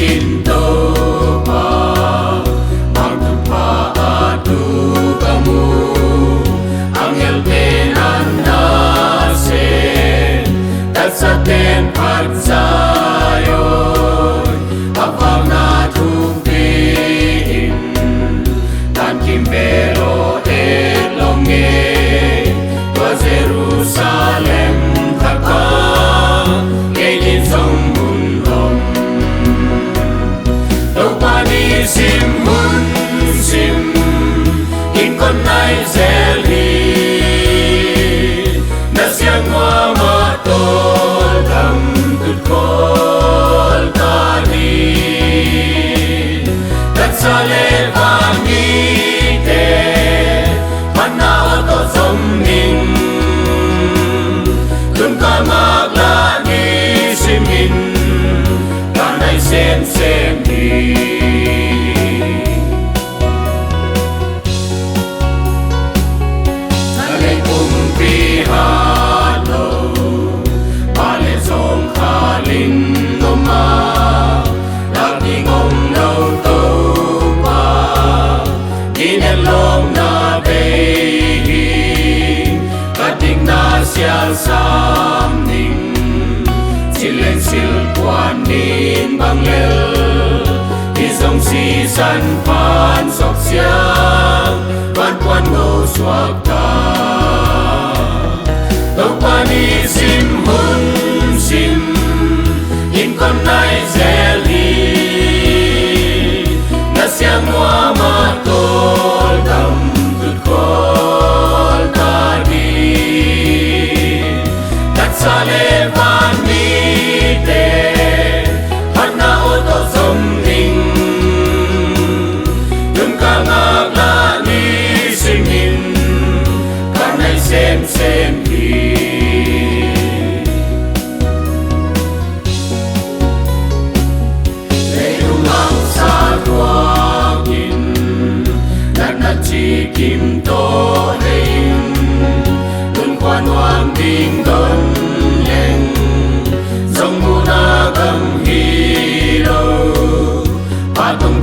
Kinto pa magpaadu kamu angel penandasen tatsaten pagsayon apang natupin tan kimbero elonge tua Jerusalem kaka kenin song sim hun sim in con nai zeli na siang wa ma tol dam tut kol tani tat sale vangi te mana to som ning tun ka magla ni simin kanai sem sem ni sam ning chilen sil quan nin bang lel ki song si san pan sok siang quan quan ngô suak ta tàu pani sim hun sim in con nai zeli na siang wa ma tol dam tut kol ta di sale van mi te hana oto som ning dun ka ngakla ni singin kanai sem sem hi leung ang sa tuakin na chi kim to hein dun quan wang ding don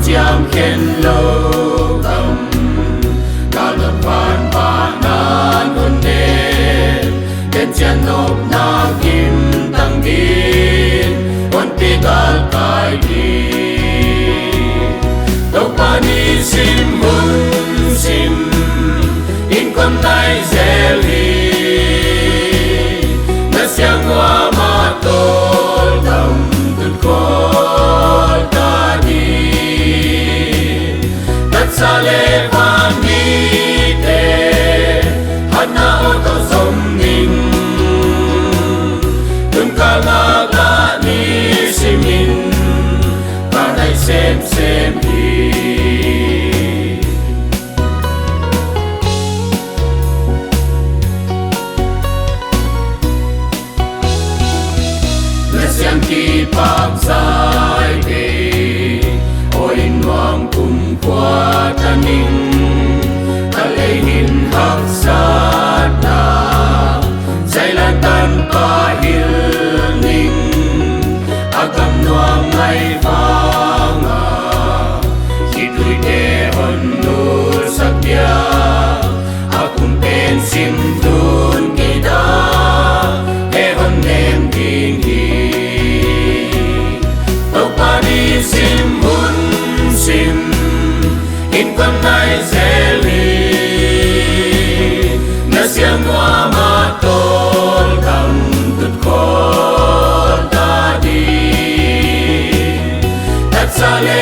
chiam khen lo cầm cả lập van ba nan hôn đê đến chân nộp na kim tăng din hôn pi gal kai đi đâu pa ni sim hun sim in con nai zeli na siang wa ma tol dam tut kol ta di sale van mi te hana oto som ning dun ka ngakla ni simin kanai sem sem hi na siang ki pag sai te oi nuang kum kwa taning kalehin hak sana zailatan pahil ning agam nuang ay fanga hituy te honur sakya akun pensim dun kita he hon nem king hi topani sim hun sim in con nai zeli na siang wa ma tol dam tut kol ta di tat sale